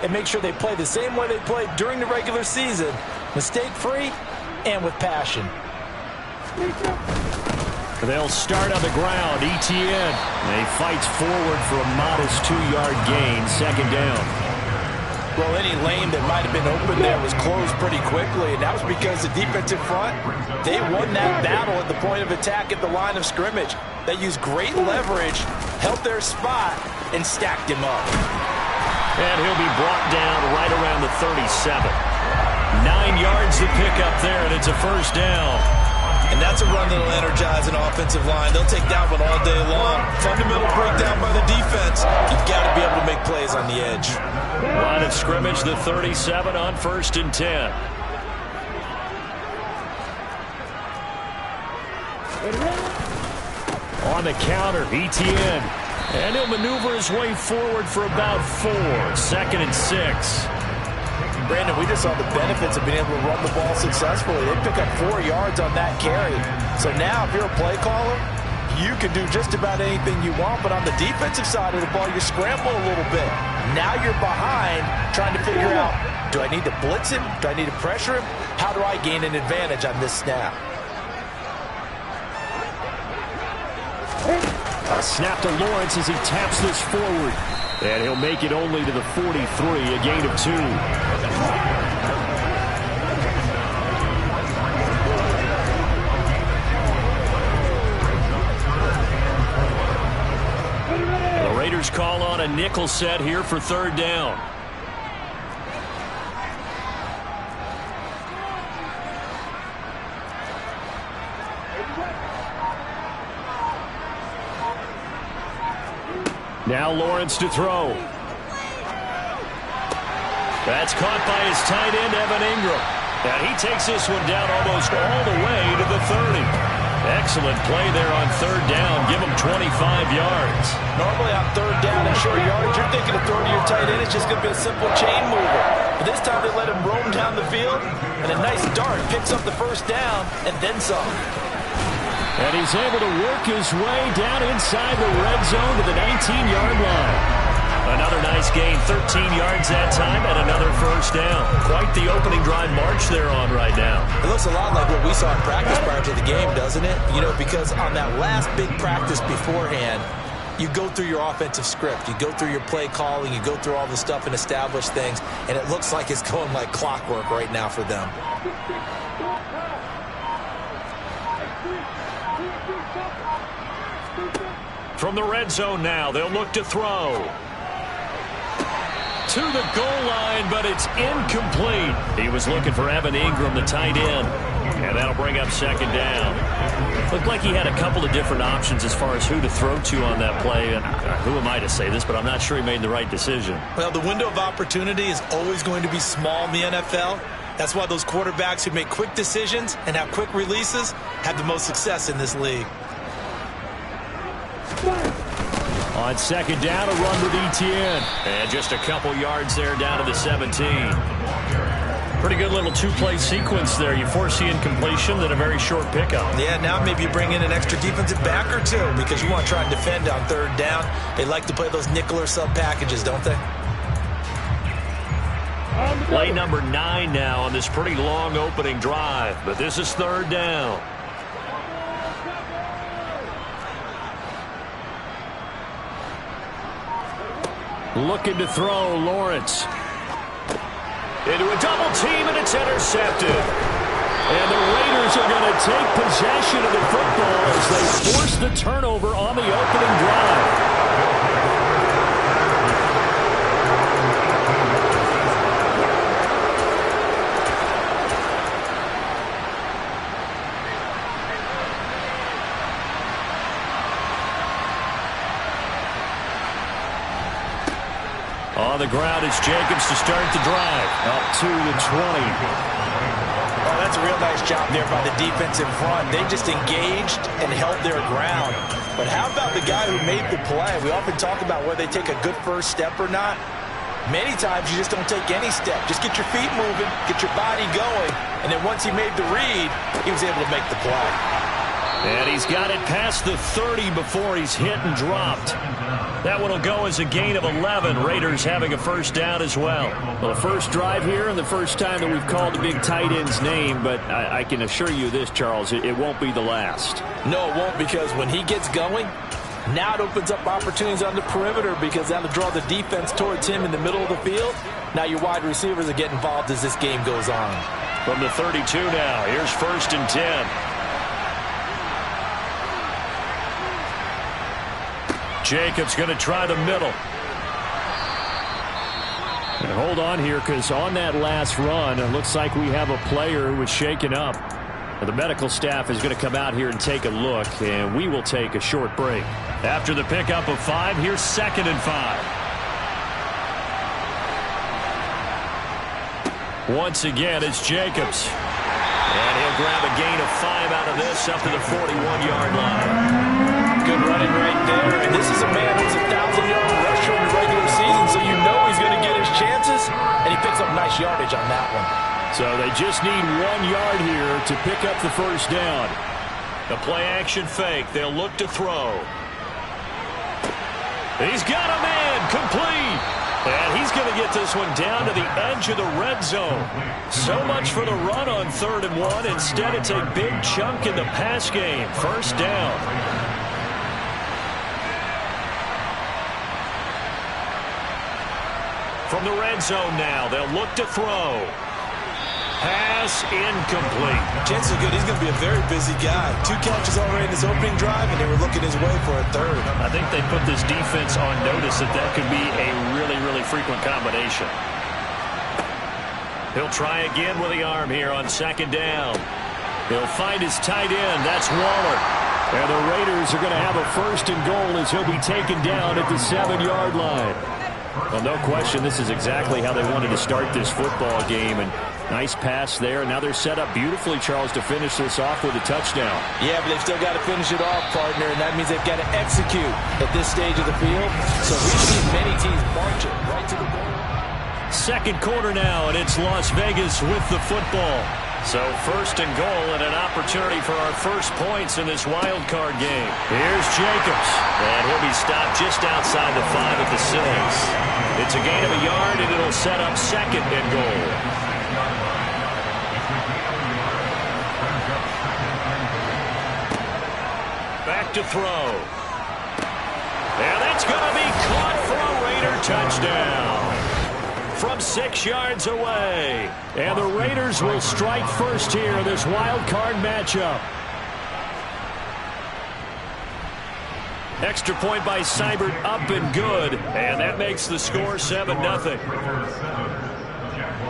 and make sure they play the same way they played during the regular season, mistake-free and with passion. They'll start on the ground. Etienne. He fights forward for a modest 2-yard gain. Second down. Well, any lane that might have been open there was closed pretty quickly, and that was because the defensive front, they won that battle at the point of attack at the line of scrimmage. They used great leverage, held their spot, and stacked him up. And he'll be brought down right around the 37. 9 yards to pick up there, and it's a first down. And that's a run that'll energize an offensive line. They'll take that one all day long. Fundamental breakdown by the defense. You've got to be able to make plays on the edge. Line of scrimmage, the 37 on 1st and 10. On the counter, Etienne. And he'll maneuver his way forward for about 4. 2nd and 6. Brandon, we just saw the benefits of being able to run the ball successfully. They pick up 4 yards on that carry. So now if you're a play caller, you can do just about anything you want. But on the defensive side of the ball, you scramble a little bit. Now you're behind trying to figure out, do I need to blitz him? Do I need to pressure him? How do I gain an advantage on this snap? A snap to Lawrence as he taps this forward. And he'll make it only to the 43, a gain of 2. The Raiders call on a nickel set here for 3rd down. Now Lawrence to throw. That's caught by his tight end, Evan Ingram. And he takes this one down almost all the way to the 30. Excellent play there on 3rd down. Give him 25 yards. Normally on 3rd down and short yardage, you're thinking of throwing to your tight end. It's just going to be a simple chain mover. But this time they let him roam down the field, and a nice dart picks up the 1st down and then some. And he's able to work his way down inside the red zone to the 19-yard line. Another nice gain, 13 yards that time, and another 1st down. Quite the opening drive march they're on right now. It looks a lot like what we saw in practice prior to the game, doesn't it? You know, because on that last big practice beforehand, you go through your offensive script. You go through your play calling. You go through all the stuff and establish things, and it looks like it's going like clockwork right now for them. From the red zone now, they'll look to throw. To the goal line, but it's incomplete. He was looking for Evan Ingram, the tight end. And that'll bring up 2nd down. Looked like he had a couple of different options as far as who to throw to on that play. And who am I to say this, but I'm not sure he made the right decision. Well, the window of opportunity is always going to be small in the NFL. That's why those quarterbacks who make quick decisions and have quick releases have the most success in this league. On 2nd down, a run with Etienne. And just a couple yards there down to the 17. Pretty good little 2-play sequence there. You force the incompletion, then a very short pickup. Yeah, now maybe you bring in an extra defensive back or 2 because you want to try and defend on 3rd down. They like to play those nickel or sub packages, don't they? Play number 9 now on this pretty long opening drive. But this is 3rd down. Looking to throw, Lawrence. Into a double team, and it's intercepted. And the Raiders are going to take possession of the football as they force the turnover on the opening drive. On the ground, it's Jacobs to start the drive. Up to the 20. Oh, that's a real nice job there by the defensive front. They just engaged and held their ground. But how about the guy who made the play? We often talk about whether they take a good first step or not. Many times you just don't take any step. Just get your feet moving, get your body going, and then once he made the read, he was able to make the play. And he's got it past the 30 before he's hit and dropped. That one will go as a gain of 11. Raiders having a first down as well. Well, the first drive here and the first time that we've called the big tight end's name, but I can assure you this, Charles, it won't be the last. No, it won't, because when he gets going, now it opens up opportunities on the perimeter, because that'll draw the defense towards him in the middle of the field. Now your wide receivers are getting involved as this game goes on. From the 32 now, here's 1st and 10. Jacobs going to try the middle. And hold on here, because on that last run, it looks like we have a player who was shaken up. The medical staff is going to come out here and take a look, and we will take a short break. After the pickup of 5, here's 2nd and 5. Once again, it's Jacobs. And he'll grab a gain of 5 out of this up to the 41-yard line. Good running right there. And this is a man who's a 1,000-yard rusher in the regular season, so you know he's going to get his chances. And he picks up nice yardage on that one. So they just need 1 yard here to pick up the first down. The play-action fake. They'll look to throw. He's got a man. Complete. And he's going to get this one down to the edge of the red zone. So much for the run on 3rd and 1. Instead, it's a big chunk in the pass game. First down. From the red zone now, they'll look to throw. Pass incomplete. Chances are good he's going to be a very busy guy. 2 catches already in his opening drive, and they were looking his way for a 3rd. I think they put this defense on notice that could be a really, really frequent combination. He'll try again with the arm here on 2nd down. He'll find his tight end. That's Waller. And the Raiders are going to have a 1st and goal as he'll be taken down at the 7-yard line. Well, no question, this is exactly how they wanted to start this football game. And nice pass there. Now they're set up beautifully, Charles, to finish this off with a touchdown. Yeah, but they've still got to finish it off, partner, and that means they've got to execute at this stage of the field. So we've seen many teams march it right to the goal. 2nd quarter now, and it's Las Vegas with the football. So 1st and goal and an opportunity for our first points in this wild card game. Here's Jacobs. And he'll be stopped just outside the 5 at the 6. It's a gain of a yard, and it'll set up 2nd and goal. Back to throw. And that's going to be caught for a Raider touchdown. From 6 yards away. And the Raiders will strike first here in this wild card matchup. Extra point by Seibert, up and good. And that makes the score 7-0.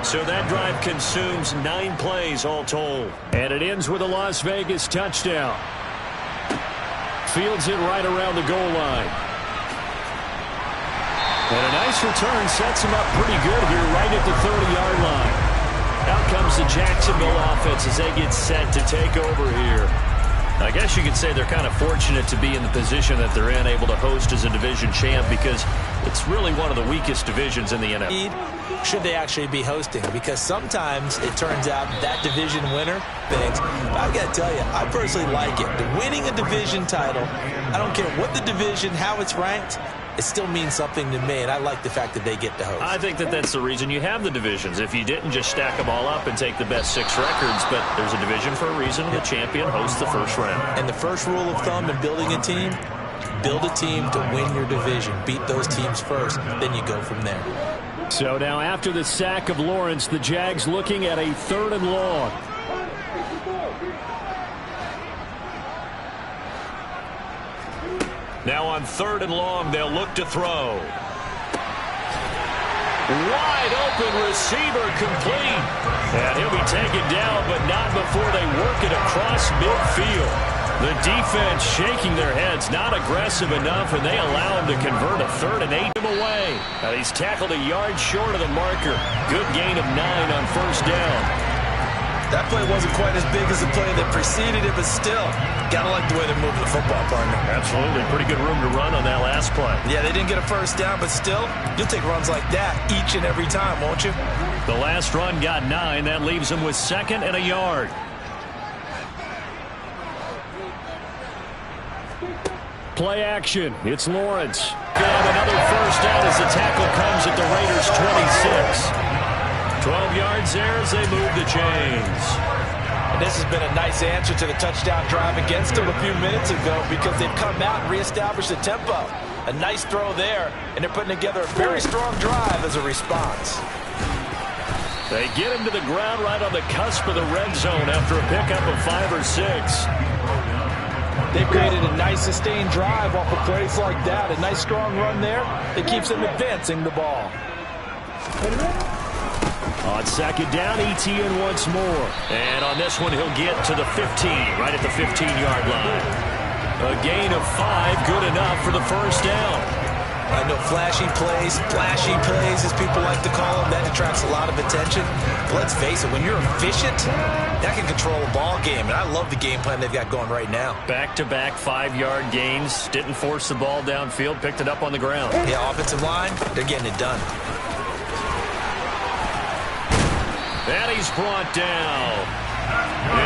So that drive consumes 9 plays all told. And it ends with a Las Vegas touchdown. Fields it right around the goal line. And a nice return sets him up pretty good here right at the 30-yard line. Out comes the Jacksonville offense as they get set to take over here. I guess you could say they're kind of fortunate to be in the position that they're in, able to host as a division champ, because it's really one of the weakest divisions in the NFL. Should they actually be hosting? Because sometimes it turns out that division winner things. But I got to tell you, I personally like it. Winning a division title, I don't care what the division, how it's ranked, it still means something to me, and I like the fact that they get to host. I think that's the reason you have the divisions. If you didn't just stack them all up and take the best 6 records, but there's a division for a reason. The champion hosts the first round. And the first rule of thumb in building a team, build a team to win your division. Beat those teams first, then you go from there. So now after the sack of Lawrence, the Jags looking at a 3rd and long. Now on 3rd and long, they'll look to throw. Wide open receiver complete. And he'll be taken down, but not before they work it across midfield. The defense shaking their heads, not aggressive enough, and they allow him to convert a 3rd and 8 away. Now he's tackled a yard short of the marker. Good gain of 9 on 1st down. That play wasn't quite as big as the play that preceded it, but still, gotta like the way they're moving the football, partner. Absolutely. Pretty good room to run on that last play. Yeah, they didn't get a 1st down, but still, you'll take runs like that each and every time, won't you? The last run got 9. That leaves them with 2nd and a yard. play action. It's Lawrence. And another first down as the tackle comes at the Raiders' 26. 12 yards there as they move the chains. And this has been a nice answer to the touchdown drive against them a few minutes ago because they've come out and reestablished the tempo. A nice throw there, and they're putting together a very strong drive as a response. They get him to the ground right on the cusp of the red zone after a pickup of 5 or 6. They've created a nice sustained drive off of plays like that. A nice strong run there that keeps them advancing the ball. On second down, ETN once more. And on this one, he'll get to the 15, right at the 15-yard line. A gain of 5, good enough for the first down. I know flashy plays, as people like to call them, that attracts a lot of attention. But let's face it, when you're efficient, that can control a ball game. And I love the game plan they've got going right now. Back-to-back 5-yard gains. Didn't force the ball downfield, picked it up on the ground. Yeah, offensive line, they're getting it done. And he's brought down.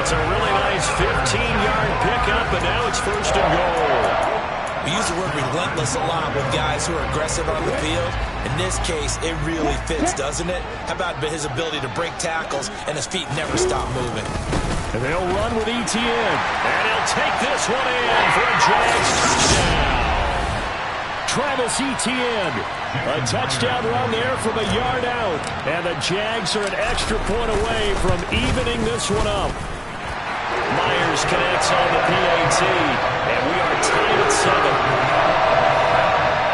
It's a really nice 15-yard pickup, and now it's first and goal. We use the word relentless a lot with guys who are aggressive on the field. In this case, it really fits, doesn't it? How about his ability to break tackles and his feet never stop moving? And they'll run with ETN. And he'll take this one in for a Jags touchdown. Travis Etienne. A touchdown run there from a yard out. And the Jags are an extra point away from evening this one up. Myers connects on the PAT. And we are tied at 7.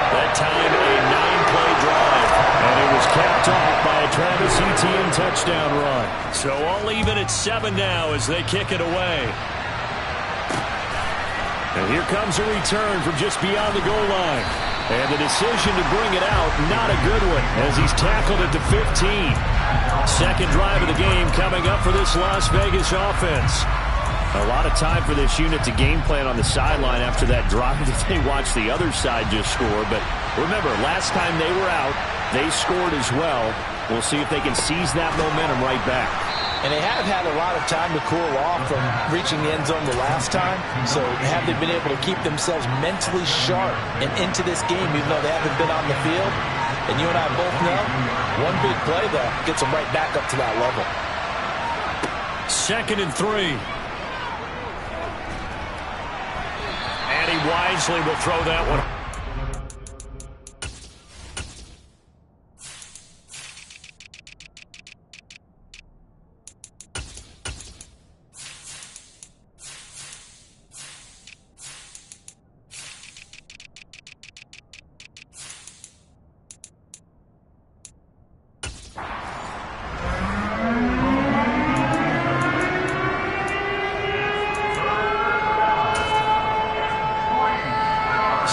That time a 9-play drive. And it was capped off by a Travis Etienne touchdown run. So all even at 7 now as they kick it away. And here comes a return from just beyond the goal line. And the decision to bring it out, not a good one, as he's tackled at the 15. Second drive of the game coming up for this Las Vegas offense. A lot of time for this unit to game plan on the sideline after that drive that they watched the other side just score. But remember, last time they were out, they scored as well. We'll see if they can seize that momentum right back. And they have had a lot of time to cool off from reaching the end zone the last time. So have they been able to keep themselves mentally sharp and into this game even though they haven't been on the field? And you and I both know one big play, though, gets them right back up to that level. 2nd and 3. And he wisely will throw that one.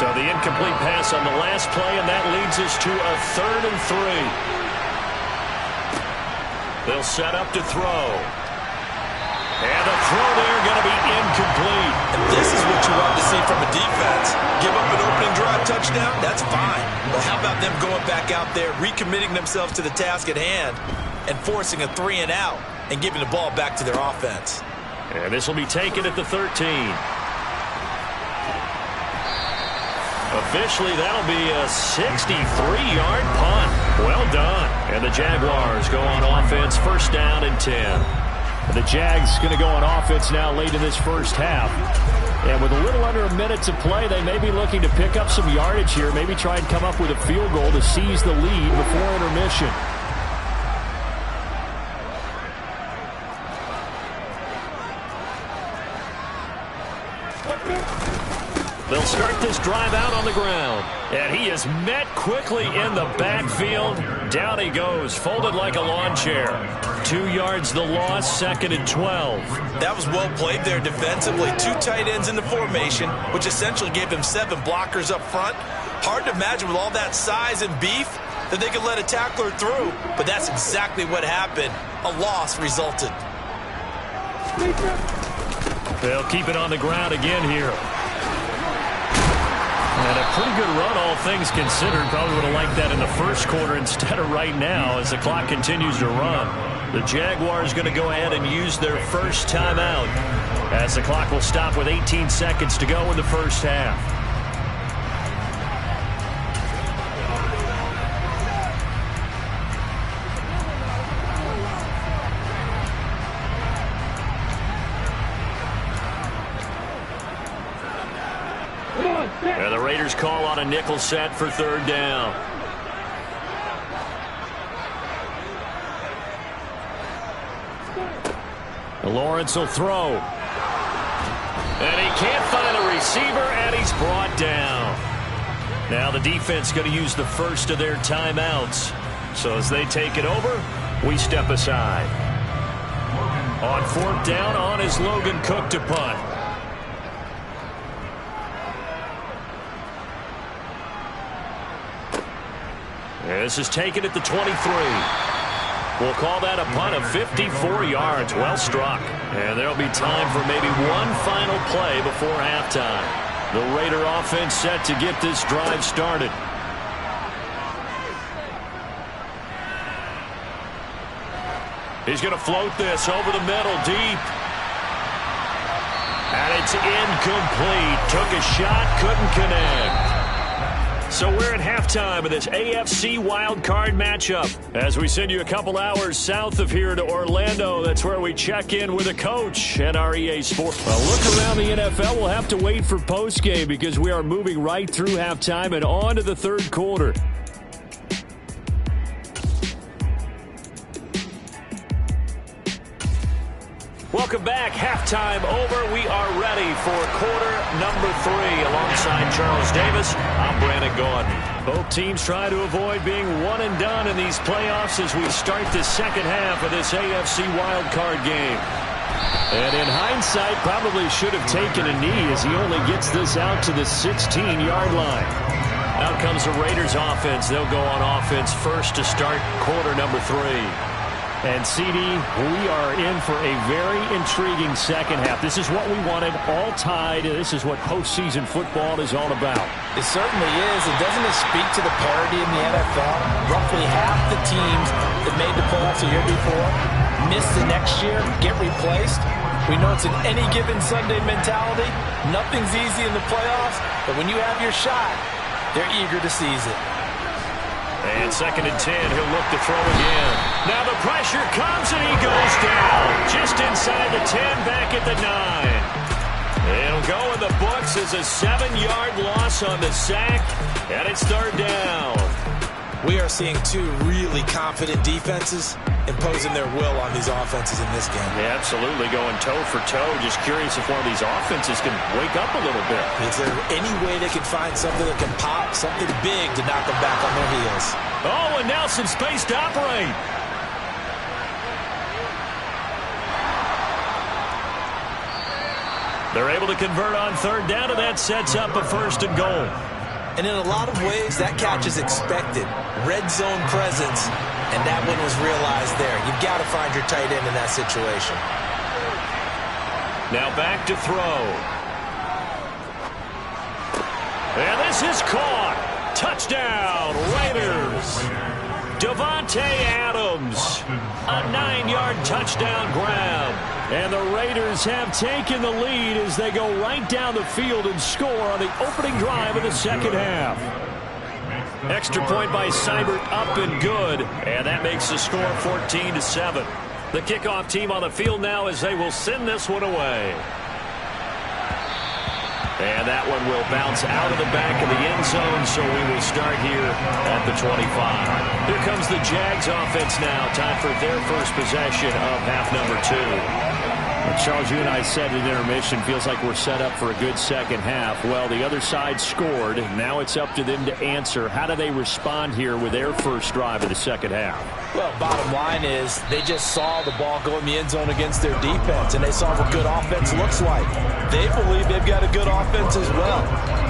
So the incomplete pass on the last play, and that leads us to a 3rd and 3. They'll set up to throw. And the throw there going to be incomplete. And this is what you want to see from a defense. Give up an opening drive touchdown, that's fine. But how about them going back out there, recommitting themselves to the task at hand, and forcing a 3 and out, and giving the ball back to their offense. And this will be taken at the 13. Officially, that'll be a 63-yard punt. Well done. And the Jaguars go on offense, first down and 10. The Jags going to go on offense now late in this first half. And with a little under a minute to play, they may be looking to pick up some yardage here, maybe try and come up with a field goal to seize the lead before intermission. They'll start this drive out on the ground. And he is met quickly in the backfield. Down he goes, folded like a lawn chair. 2 yards the loss, 2nd and 12. That was well played there defensively. 2 tight ends in the formation, which essentially gave them 7 blockers up front. Hard to imagine with all that size and beef that they could let a tackler through. But that's exactly what happened. A loss resulted. They'll keep it on the ground again here. And a pretty good run, all things considered. Probably would have liked that in the first quarter instead of right now as the clock continues to run. The Jaguars going to go ahead and use their first timeout as the clock will stop with 18 seconds to go in the first half. Raiders call on a nickel set for third down. Lawrence will throw. And he can't find a receiver, and he's brought down. Now the defense going to use the first of their timeouts. So as they take it over, we step aside. On fourth down, on is Logan Cook to punt. This is taken at the 23. We'll call that a punt of 54 yards. Well struck. And there'll be time for maybe one final play before halftime. The Raider offense set to get this drive started. He's going to float this over the middle deep. And it's incomplete. Took a shot, couldn't connect. So we're at halftime of this AFC Wildcard matchup. As we send you a couple hours south of here to Orlando, that's where we check in with a coach at our EA Sports. A look around the NFL, we'll have to wait for postgame because we are moving right through halftime and on to the third quarter. Welcome back. Halftime over. We are ready for quarter number 3. Alongside Charles Davis, I'm Brandon Gordon. Both teams try to avoid being one and done in these playoffs as we start the second half of this AFC wildcard game. And in hindsight, probably should have taken a knee as he only gets this out to the 16-yard line. Out comes the Raiders offense. They'll go on offense first to start quarter number 3. And, CD, we are in for a very intriguing second half. This is what we wanted, all tied. This is what postseason football is all about. It certainly is. And doesn't it speak to the parity in the NFL? Roughly half the teams that made the playoffs the year before miss the next year, get replaced. We know it's an any given Sunday mentality. Nothing's easy in the playoffs, but when you have your shot, they're eager to seize it. And 2nd and 10, he'll look to throw again. Now the pressure comes and he goes down. Just inside the 10, back at the 9. It'll go in the books as a 7-yard loss on the sack, and it's third down. We are seeing two really confident defenses imposing their will on these offenses in this game. Yeah, absolutely, going toe for toe. Just curious if one of these offenses can wake up a little bit. Is there any way they can find something that can pop, something big to knock them back on their heels? Oh, and now some space to operate. They're able to convert on third down, and that sets up a 1st and goal. And in a lot of ways, that catch is expected. Red zone presence, and that one was realized there. You've got to find your tight end in that situation. Now back to throw. And this is caught. Touchdown, Raiders. Devontae Adams, a 9-yard touchdown grab. And the Raiders have taken the lead as they go right down the field and score on the opening drive of the second half. Extra point by Seibert, up and good. And that makes the score 14-7. The kickoff team on the field now as they will send this one away. And that one will bounce out of the back of the end zone, so we will start here at the 25. Here comes the Jags offense now. Time for their first possession of half number 2. Charles, you and I said in intermission, feels like we're set up for a good second half. Well, the other side scored. Now it's up to them to answer. How do they respond here with their first drive of the second half? Well, bottom line is they just saw the ball go in the end zone against their defense, and they saw what good offense looks like. They believe they've got a good offense as well.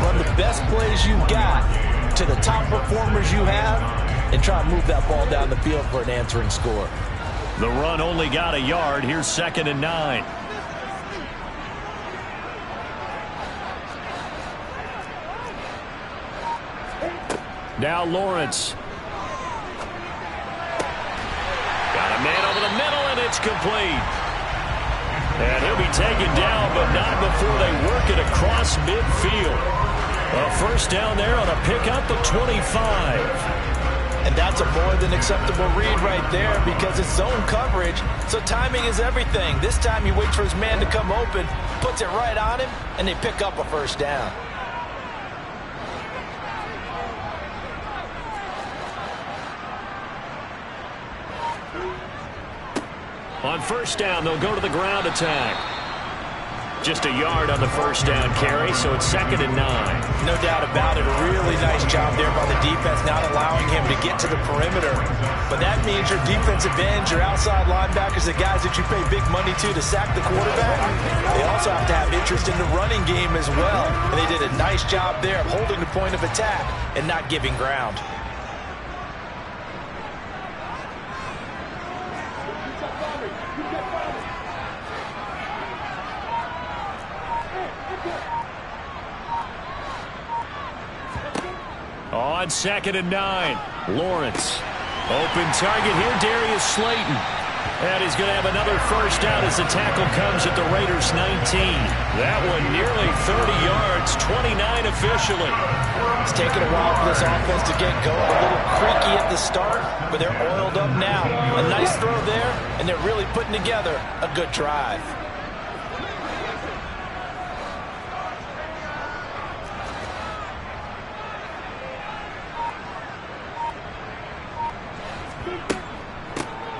Run the best plays you've got to the top performers you have and try to move that ball down the field for an answering score. The run only got a yard. Here's 2nd and 9. Now Lawrence. Got a man over the middle, and it's complete. And he'll be taken down, but not before they work it across midfield. A first down there on a pickup of 25. And that's a more than acceptable read right there because it's zone coverage, so timing is everything. This time he waits for his man to come open, puts it right on him, and they pick up a first down. On first down, they'll go to the ground attack. Just a yard on the first down carry, so it's 2nd and 9. No doubt about it. A really nice job there by the defense, not allowing him to get to the perimeter. But that means your defensive ends, your outside linebackers, the guys that you pay big money to sack the quarterback, they also have to have interest in the running game as well. And they did a nice job there of holding the point of attack and not giving ground. On 2nd and 9, Lawrence. Open target here, Darius Slayton. And he's going to have another first down as the tackle comes at the Raiders' 19. That one nearly 30 yards, 29 officially. It's taken a while for this offense to get going. A little creaky at the start, but they're oiled up now. A nice throw there, and they're really putting together a good drive.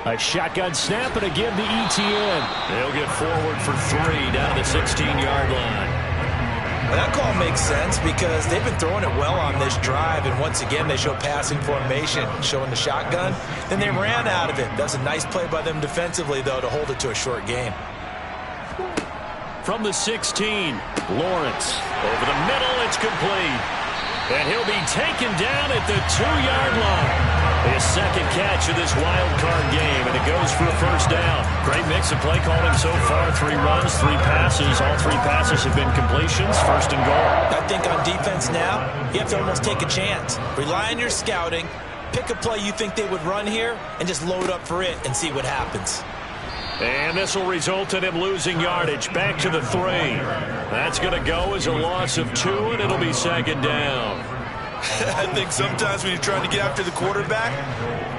A shotgun snap and a give to ETN. They'll get forward for 3 down the 16-yard line. Well, that call makes sense because they've been throwing it well on this drive, and once again they show passing formation, showing the shotgun. Then they ran out of it. That's a nice play by them defensively, though, to hold it to a short game. From the 16, Lawrence. Over the middle, it's complete. And he'll be taken down at the 2-yard line. His second catch of this wild card game, and it goes for a first down. Great mix of play calling so far. 3 runs, 3 passes. All 3 passes have been completions. 1st and goal. I think on defense now, you have to almost take a chance. Rely on your scouting. Pick a play you think they would run here, and just load up for it and see what happens. And this will result in him losing yardage. Back to the 3. That's going to go as a loss of 2, and it'll be 2nd down. I think sometimes when you're trying to get after the quarterback,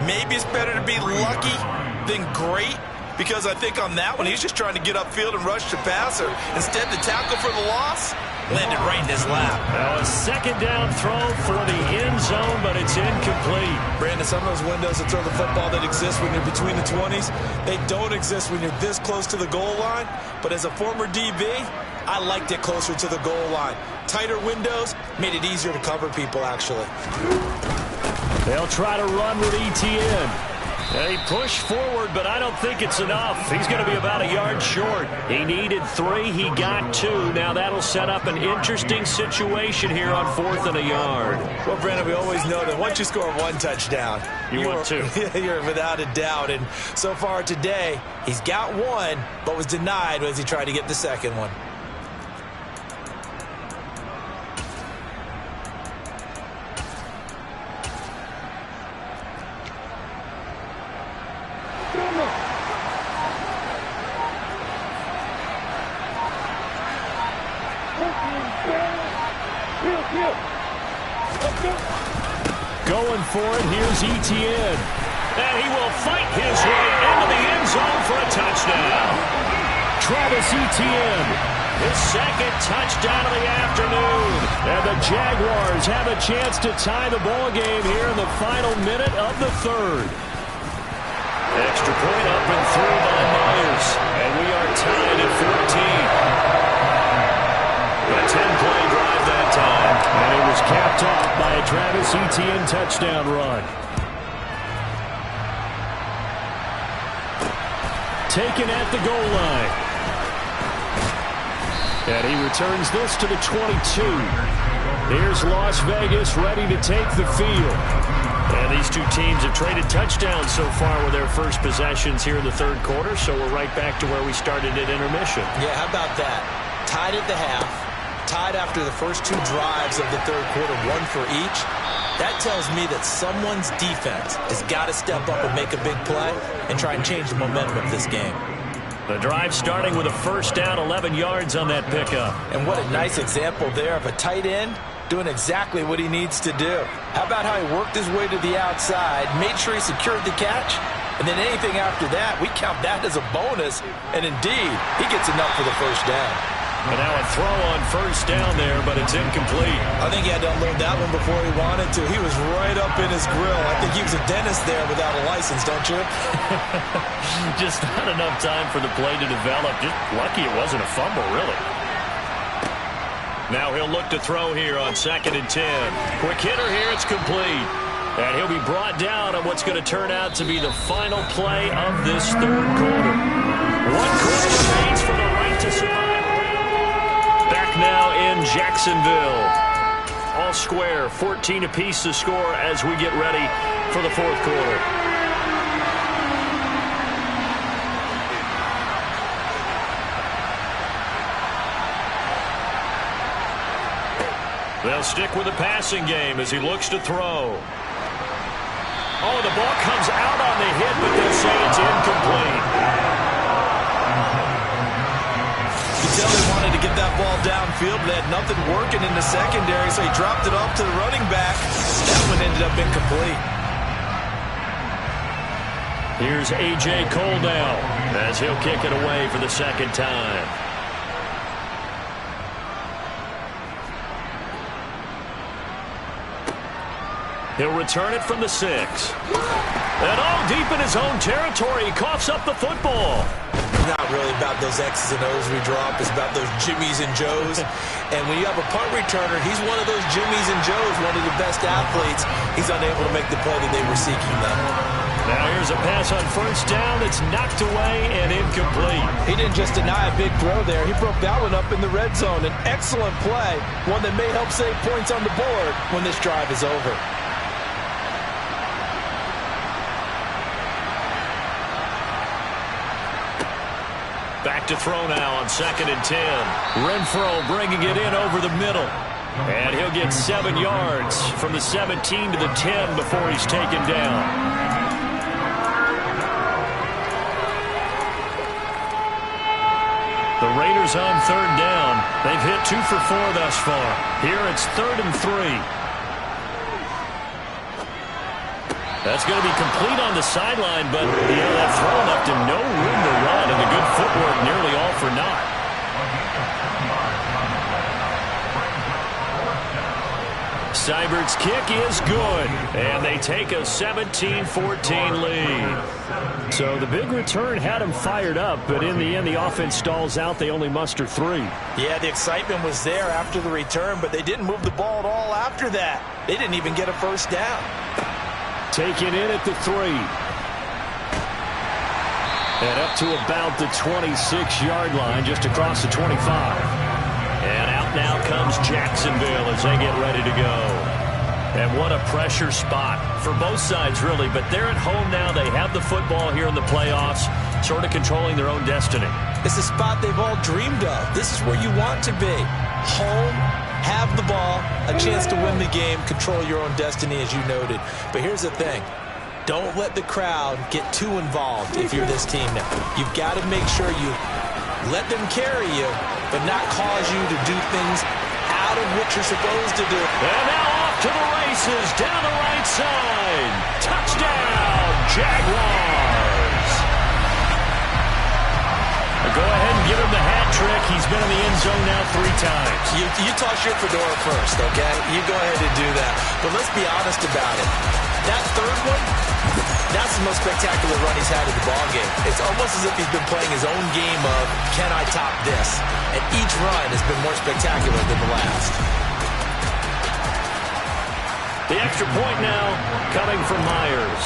maybe it's better to be lucky than great, because I think on that one, he's just trying to get upfield and rush the passer. Instead, the tackle for the loss landed right in his lap. Now a 2nd down throw for the end zone, but it's incomplete. Brandon, some of those windows that throw the football that exist when you're between the 20s, they don't exist when you're this close to the goal line. But as a former DB, I liked it closer to the goal line. Tighter windows made it easier to cover people, actually. They'll try to run with ETN. They push forward, but I don't think it's enough. He's going to be about a yard short. He needed 3. He got 2. Now that'll set up an interesting situation here on 4th and a yard. Well, Brandon, we always know that once you score 1 touchdown, you want 2. You're without a doubt. And so far today, he's got 1, but was denied as he tried to get the second one. Going for it, here's ETN. And he will fight his way into the end zone for a touchdown. Travis Etienne, his 2nd touchdown of the afternoon. And the Jaguars have a chance to tie the ball game here in the final minute of the 3rd. Extra point up and through by Myers. And we are tied at 14. A 10-play drive that time. And it was capped off by a Travis Etienne touchdown run. Taken at the goal line. And he returns this to the 22. Here's Las Vegas ready to take the field. And these 2 teams have traded touchdowns so far with their first possessions here in the 3rd quarter, so we're right back to where we started at intermission. Yeah, how about that? Tied at the half, tied after the first 2 drives of the 3rd quarter, 1 for each. That tells me that someone's defense has got to step up and make a big play and try and change the momentum of this game. The drive starting with a first down, 11 yards on that pickup. And what a nice example there of a tight end doing exactly what he needs to do. How about how he worked his way to the outside, made sure he secured the catch, and then anything after that, we count that as a bonus, and indeed, he gets enough for the first down. And now a throw on first down there, but it's incomplete. I think he had to unload that one before he wanted to. He was right up in his grill. I think he was a dentist there without a license, don't you? Just not enough time for the play to develop. Just lucky it wasn't a fumble, really. Now he'll look to throw here on 2nd and 10. Quick hitter here, it's complete. And he'll be brought down on what's going to turn out to be the final play of this third quarter. 1 quarter remains for the right to survive. Back now in Jacksonville. All square, 14 apiece to score as we get ready for the fourth quarter. They'll stick with the passing game as he looks to throw. Oh, the ball comes out on the hit, but they'll say it's incomplete. You tell they wanted to get that ball downfield, but they had nothing working in the secondary, so he dropped it off to the running back. That one ended up incomplete. Here's A.J. Cole now as he'll kick it away for the second time. He'll return it from the 6. And all deep in his own territory, he coughs up the football. It's not really about those X's and O's we drop. It's about those Jimmies and Joes. And when you have a punt returner, he's one of those Jimmies and Joes, one of the best athletes. He's unable to make the play that they were seeking, though. Now here's a pass on first down that's knocked away and incomplete. He didn't just deny a big throw there. He broke that one up in the red zone. An excellent play, one that may help save points on the board when this drive is over. Back to throw now on 2nd and 10. Renfro bringing it in over the middle. And he'll get 7 yards from the 17 to the 10 before he's taken down. The Raiders on 3rd down. They've hit 2 for 4 thus far. Here it's 3rd and 3. That's going to be complete on the sideline, but that throw left him no room to run, and the good footwork nearly all for naught. Seibert's kick is good, and they take a 17-14 lead. So the big return had him fired up, but in the end, the offense stalls out. They only muster 3. Yeah, the excitement was there after the return, but they didn't move the ball at all after that. They didn't even get a first down. Taken in at the 3. And up to about the 26-yard line, just across the 25. And out now comes Jacksonville as they get ready to go. And what a pressure spot for both sides, really. But they're at home now. They have the football here in the playoffs, sort of controlling their own destiny. It's a spot they've all dreamed of. This is where you want to be. Home, have the ball, a chance to win the game, control your own destiny, as you noted. But here's the thing. Don't let the crowd get too involved if you're this team now. You've got to make sure you let them carry you, but not cause you to do things out of what you're supposed to do. And now off to the races, down the right side. Touchdown, Jaguars. Go ahead and give him the hat trick. He's been in the end zone now 3 times. You toss your fedora first, okay? You go ahead and do that. But let's be honest about it. That third one, that's the most spectacular run he's had in the ballgame. It's almost as if he's been playing his own game of, can I top this? And each run has been more spectacular than the last. The extra point now coming from Myers.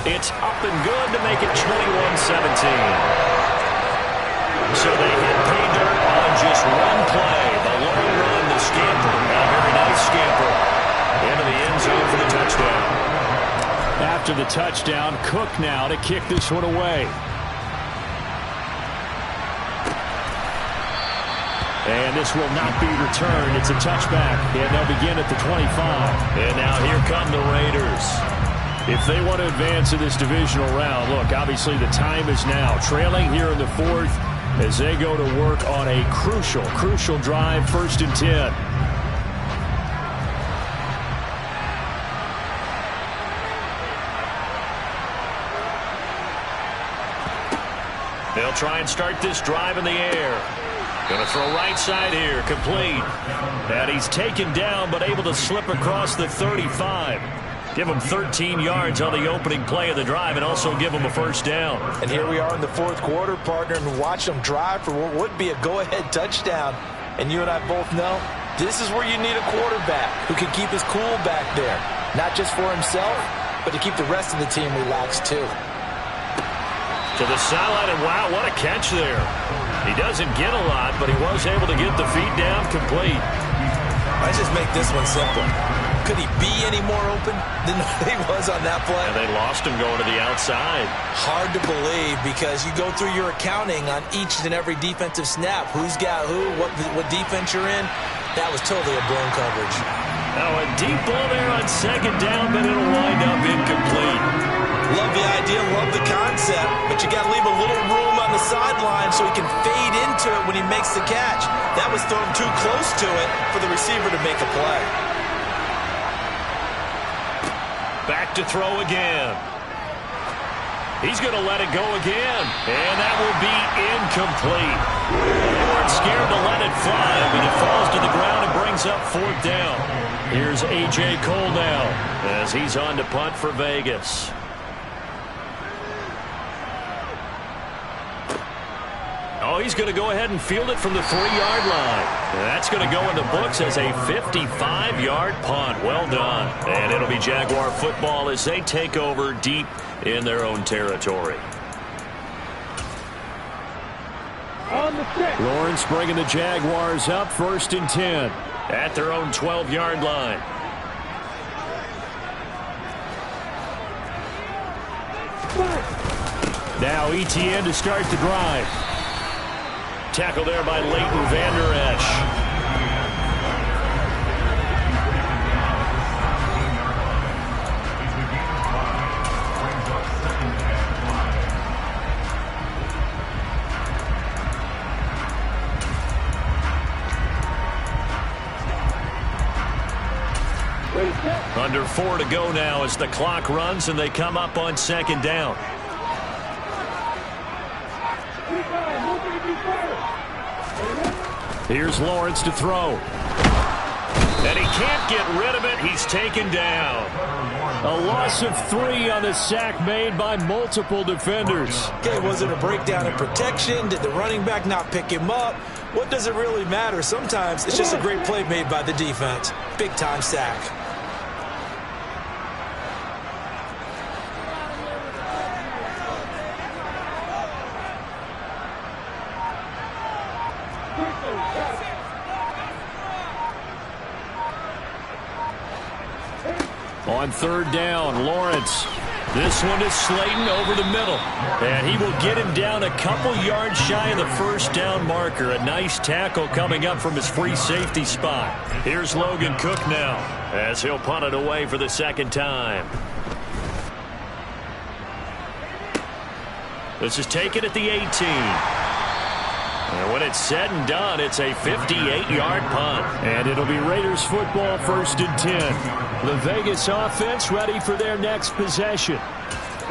It's up and good to make it 21-17. So they hit pay dirt on just one play. The long run, the scamper. A very nice scamper into the end zone for the touchdown. After the touchdown, Cook now to kick this one away. And this will not be returned. It's a touchback. And they'll begin at the 25. And now here come the Raiders. If they want to advance in this divisional round, look, obviously the time is now. Trailing here in the 4th as they go to work on a crucial drive, 1st and 10. They'll try and start this drive in the air. Going to throw right side here, complete. And he's taken down, but able to slip across the 35. Give him 13 yards on the opening play of the drive and also give him a first down. And here we are in the fourth quarter, partner, and watch them drive for what would be a go-ahead touchdown. And you and I both know this is where you need a quarterback who can keep his cool back there. Not just for himself, but to keep the rest of the team relaxed too. To the sideline, and wow, what a catch there. He doesn't get a lot, but he was able to get the feet down complete. Let's just make this one simple. Could he be any more open than he was on that play? And they lost him going to the outside. Hard to believe because you go through your accounting on each and every defensive snap. Who's got who, what defense you're in. That was totally a blown coverage. Now a deep ball there on second down, but it'll wind up incomplete. Love the idea, love the concept, but you got to leave a little room on the sideline so he can fade into it when he makes the catch. That was thrown too close to it for the receiver to make a play. Back to throw again. He's going to let it go again, and that will be incomplete. They weren't scared to let it fly, but it falls to the ground and brings up fourth down. Here's A.J. Cole now as he's on to punt for Vegas. Oh, he's going to go ahead and field it from the 3-yard line. That's going to go in the books as a 55-yard punt. Well done. And it'll be Jaguar football as they take over deep in their own territory. Lawrence bringing the Jaguars up, 1st and 10. At their own 12-yard line. Now ETN to start the drive. Tackle there by Leighton Vander Esch. Under 4 to go now as the clock runs and they come up on second down. Here's Lawrence to throw. And he can't get rid of it. He's taken down. A loss of 3 on the sack made by multiple defenders. Okay, was it a breakdown in protection? Did the running back not pick him up? What does it really matter? Sometimes it's just a great play made by the defense. Big-time sack. On 3rd down, Lawrence. This one is Slayton over the middle. And he will get him down a couple yards shy of the first down marker. A nice tackle coming up from his free safety spot. Here's Logan Cook now as he'll punt it away for the second time. This is taken at the 18. And when it's said and done, it's a 58-yard punt. And it'll be Raiders football, 1st and 10. The Vegas offense ready for their next possession.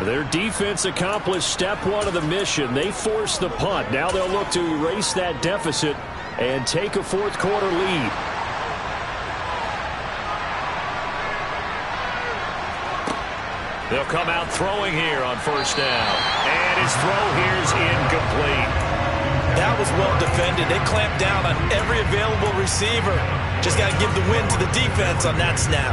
Their defense accomplished step 1 of the mission. They forced the punt. Now they'll look to erase that deficit and take a fourth quarter lead. They'll come out throwing here on 1st down. And his throw here is incomplete. That was well defended. They clamped down on every available receiver. Just got to give the win to the defense on that snap.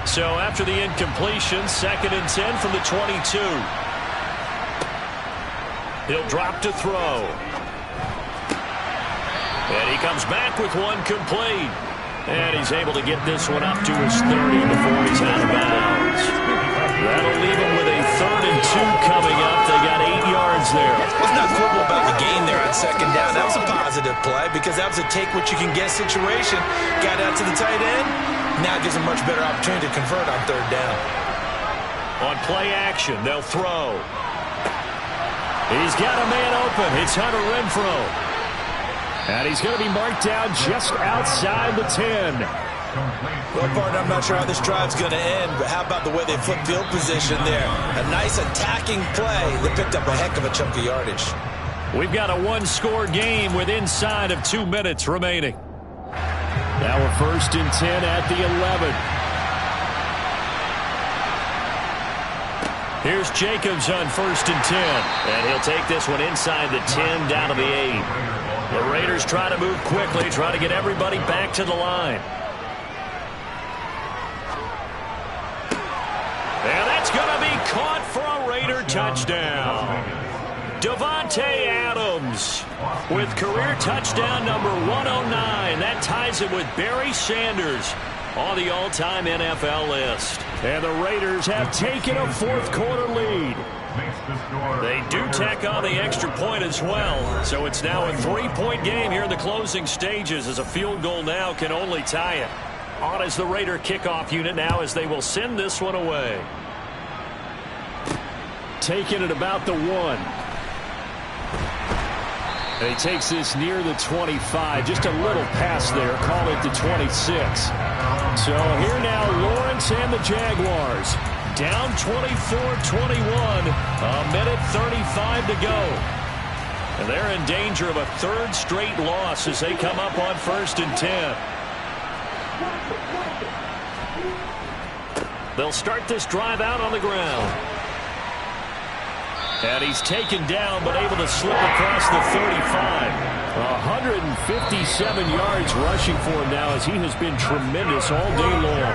So after the incompletion, 2nd and 10 from the 22. He'll drop to throw. And he comes back with one complete. And he's able to get this one up to his 30 before he's out of bounds. That'll leave him with a 3rd and 2 coming up. They got 8 yards there. Let's not quibble about the gain there on 2nd down. That was a positive play because that was a take-what-you-can-get situation. Got out to the tight end. Now it gives him a much better opportunity to convert on 3rd down. On play action, they'll throw. He's got a man open. It's Hunter Renfrow. And he's going to be marked down just outside the 10. Well, partner, I'm not sure how this drive's going to end, but how about the way they flipped field position there? A nice attacking play that picked up a heck of a chunk of yardage. We've got a one-score game with inside of 2 minutes remaining. Now we're 1st and 10 at the 11. Here's Jacobs on 1st and 10. And he'll take this one inside the 10 down to the 8. The Raiders try to move quickly, try to get everybody back to the line. And that's going to be caught for a Raider touchdown. Davante Adams with career touchdown number 109. That ties it with Barry Sanders on the all-time NFL list. And the Raiders have taken a fourth-quarter lead. They do tack on the extra point as well. So it's now a 3-point game here in the closing stages, as a field goal now can only tie it. On as the Raider kickoff unit now, as they will send this one away. Taking it about the 1. And he takes this near the 25. Just a little pass there. Call it the 26. So here now, Lawrence and the Jaguars. Down 24-21. A minute 35 to go. And they're in danger of a 3rd straight loss as they come up on 1st and 10. They'll start this drive out on the ground. And he's taken down, but able to slip across the 35. 157 yards rushing for him now, as he has been tremendous all day long.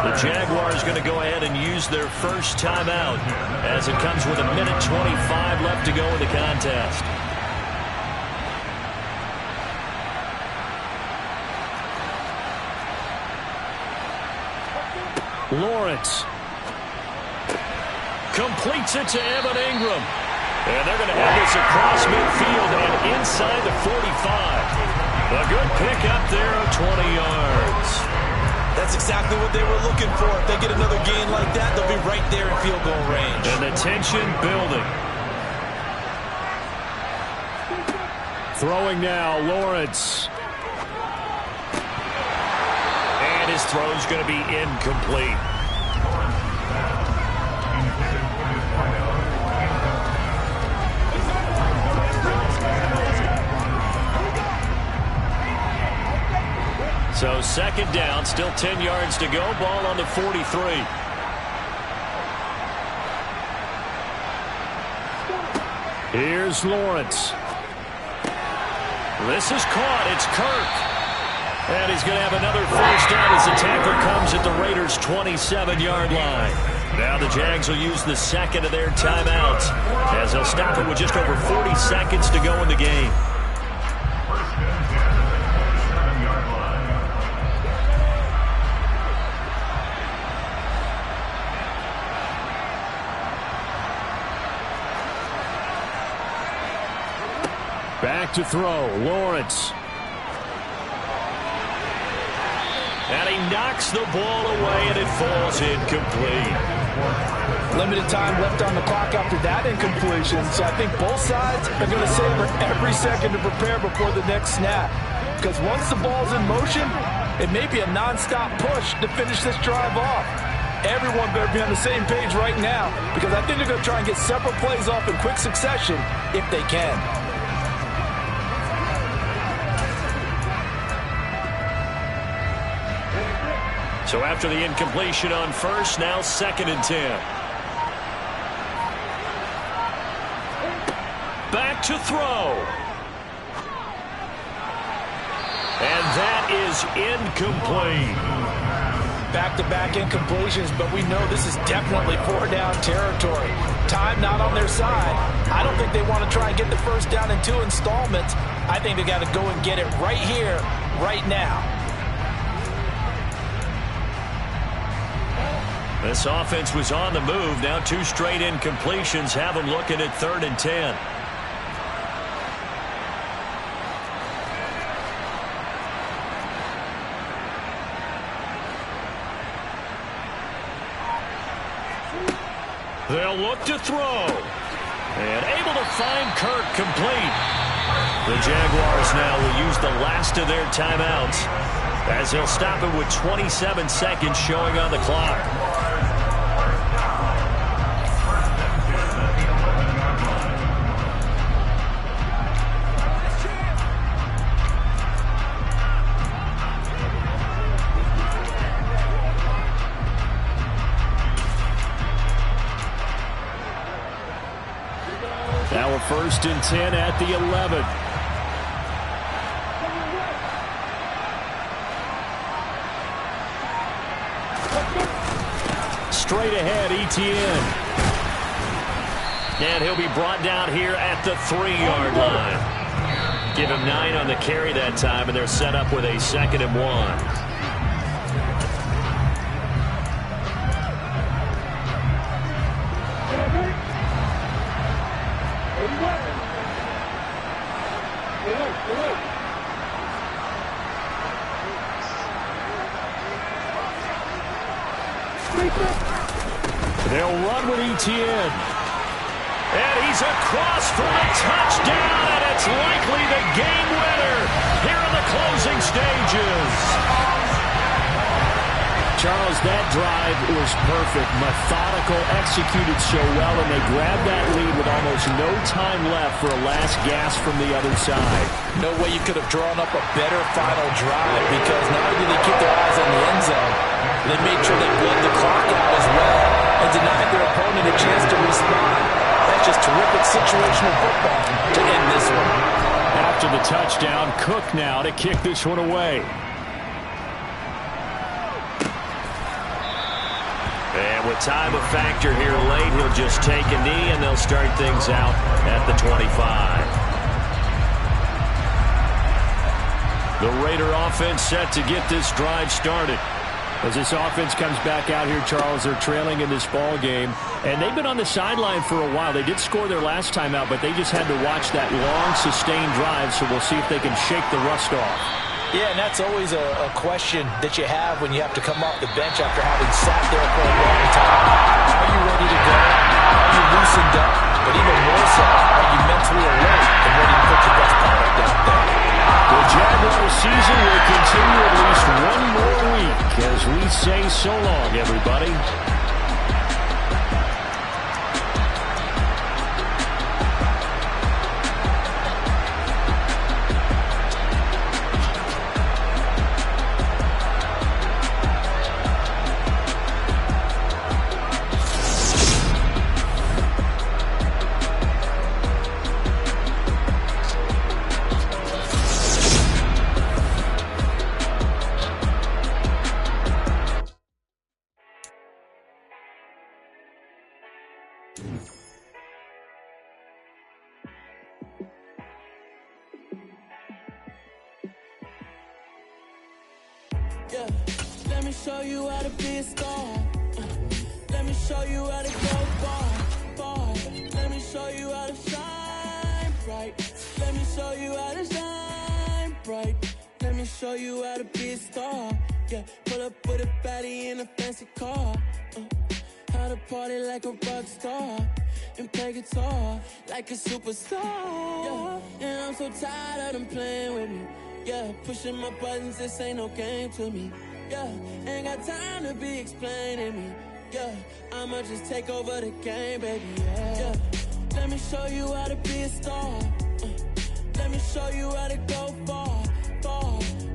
The Jaguars going to go ahead and use their first timeout, as it comes with a minute 25 left to go in the contest. Lawrence completes it to Evan Ingram. And they're going to have this across midfield and inside the 45. A good pick up there of 20 yards. That's exactly what they were looking for. If they get another gain like that, they'll be right there in field goal range. And the tension building. throwing now, Lawrence. And his throw's going to be incomplete. So second down, still 10 yards to go. Ball on the 43. Here's Lawrence. This is caught. It's Kirk. And he's going to have another first down as the tackle comes at the Raiders' 27-yard line. Now the Jags will use the second of their timeouts as they'll stop it with just over 40 seconds to go in the game. Back to throw, Lawrence. And he knocks the ball away, and it falls incomplete. Limited time left on the clock after that incompletion, so I think both sides are going to savor every second to prepare before the next snap. Because once the ball's in motion, it may be a non-stop push to finish this drive off. Everyone better be on the same page right now, because I think they're going to try and get several plays off in quick succession if they can. So after the incompletion on first, now second and 10. Back to throw. And that is incomplete. Back-to-back incompletions, but we know this is definitely four-down territory. Time not on their side. I don't think they want to try and get the first down in 2 installments. I think they got to go and get it right here, right now. This offense was on the move. Now 2 straight incompletions have them looking at 3rd and 10. They'll look to throw. And able to find Kirk complete. The Jaguars now will use the last of their timeouts as he'll stop it with 27 seconds showing on the clock. Now a 1st and 10 at the 11. Straight ahead, Etienne. And he'll be brought down here at the 3-yard line. Give him 9 on the carry that time, and they're set up with a 2nd and 1. They'll run with Etienne. And he's across for the touchdown, and it's likely the game winner here in the closing stages. Charles, that drive was perfect. Methodical, executed so well, and they grabbed that lead with almost no time left for a last gasp from the other side. No way you could have drawn up a better final drive, because not only did they keep their eyes on the end zone, they made sure they bled the clock out as well and denied their opponent a chance to respond. That's just terrific situational football to end this one. After the touchdown, Cook now to kick this one away. And with time a factor here late, he'll just take a knee, and they'll start things out at the 25. The Raider offense set to get this drive started. As this offense comes back out here, Charles, they're trailing in this ball game. And they've been on the sideline for a while. They did score their last time out, but they just had to watch that long, sustained drive, so we'll see if they can shake the rust off. Yeah, and that's always a question that you have when you have to come off the bench after having sat there for a long time. Are you ready to go? Are you loosened up? But even more so, are you mentally alert and ready to put your best product out there? The Jaguars season will continue at least one more week as we say so long, everybody. Yeah, let me show you how to be a star. Let me show you how to go far. Let me show you how to shine bright. Let me show you how to shine bright. Let me show you how to be a star. Yeah, pull up with a baddie in a fancy car. How to party like a rock star and play guitar like a superstar. Yeah, and I'm so tired of them playing with me. Yeah, pushing my buttons, this ain't no game to me. Yeah, ain't got time to be explaining me. Yeah, I'ma just take over the game, baby. Yeah, let me show you how to be a star. Let me show you how to go far.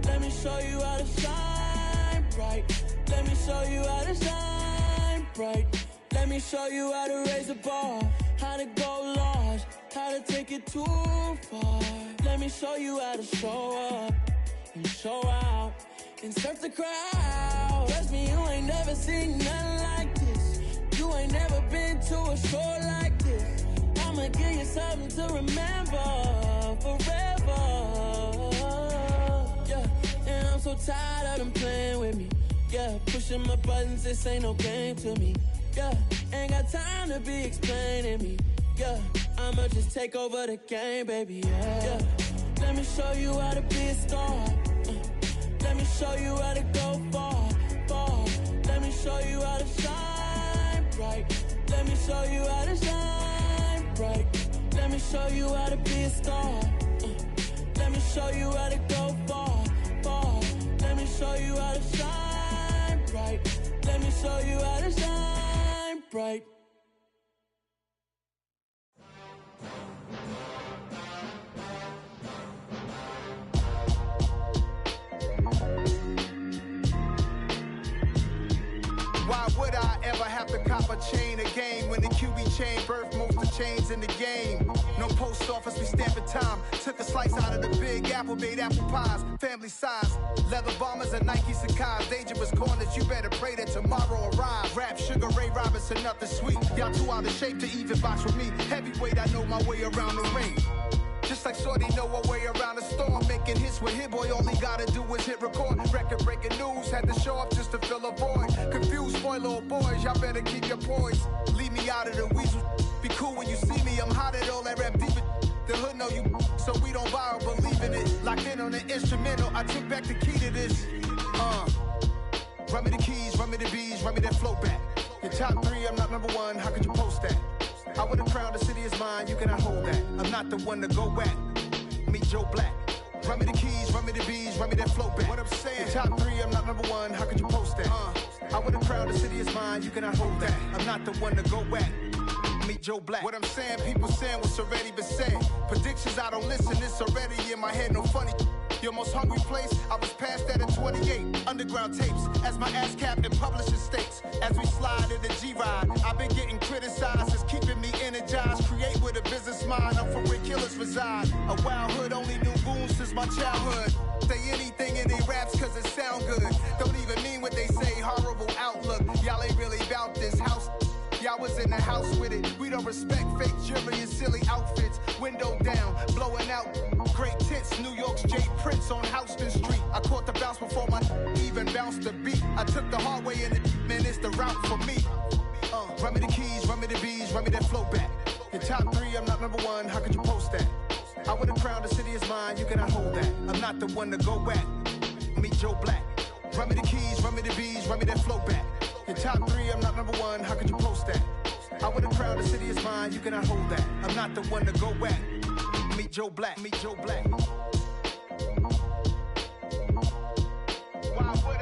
Let me show you how to shine bright. Let me show you how to shine bright. Let me show you how to raise the bar, how to go large, how to take it too far. Let me show you how to show up and show out and surf the crowd. Trust me, you ain't never seen nothing like this. You ain't never been to a show like this. I'ma give you something to remember forever. Yeah, and I'm so tired of them playing with me. Yeah, pushing my buttons, this ain't no game to me. Yeah, ain't got time to be explaining me. Yeah, I'ma just take over the game, baby. Yeah, let me show you how to be a star. Let me show you how to go far. Let me show you how to shine bright. Let me show you how to shine bright. Let me show you how to be a star. Let me show you how to go far. Let me show you how to shine bright. Let me show you how to shine bright. Why would I ever have to cop a chain again when the QB chain birthed most of the chains in the game? No post office, we stamping time. Took a slice out of the big apple, made apple pies, family size. Leather bombers and Nike Sacai's. Dangerous corners, you better pray that tomorrow arrives. Rap, Sugar Ray Robinson, nothing sweet. Y'all too out of shape to even box with me. Heavyweight, I know my way around the ring. Just like Shorty know her way around the storm. Making hits with Hit Boy, all he gotta do is hit record. Record breaking news, had to show up just to fill a void. Confused boy, little boys, y'all better keep your poise. Leave me out of the weasel. Be cool when you see me, I'm hot at all that rap deep. The hood know you, so we don't borrow, believe in it. Locked in on the instrumental, I took back the key to this. Run me the keys, run me the bees, run me that flow back. Your top three, I'm not number one, how could you post that? I would have crowned the city is mine, you cannot hold that. I'm not the one to go at. Meet Joe Black. Run me the keys, run me the bees, run me that flow back. What I'm saying, your top three, I'm not number one, how could you post that? I would have crowned the city is mine, you cannot hold that. I'm not the one to go at. Meet Joe Black. What I'm saying, people saying what's already been said. Predictions, I don't listen, it's already in my head, no funny. Your most hungry place, I was past that at 28. Underground tapes, as my ass cap in publishing states. As we slide in the G-Ride, I've been getting criticized, it's keeping me energized. Create with a business mind, I'm from where killers reside. A wild hood, only knew goons since my childhood. Say anything in they raps cause it sound good. Don't even mean what they say, horrible outlook. Y'all ain't really about this house. Y'all was in the house with it. We don't respect fake jewelry and silly outfits. Window down, blowing out. Great tits, New York's J. Prince on Houston Street. I caught the bounce before my even bounced the beat. I took the hard way in it, man, it's the route for me. Run me the keys, run me the bees, run me that flow back. Your top three, I'm not number one, how could you post that? I would have crowned the city is mine, you cannot hold that. I'm not the one to go at. Meet Joe Black. Run me the keys, run me the bees, run me that flow back. Your top three, I'm not number one, how could you post that? I would have crowned the city is mine, you cannot hold that. I'm not the one to go at. Meet Joe Black, meet Joe Black. Why would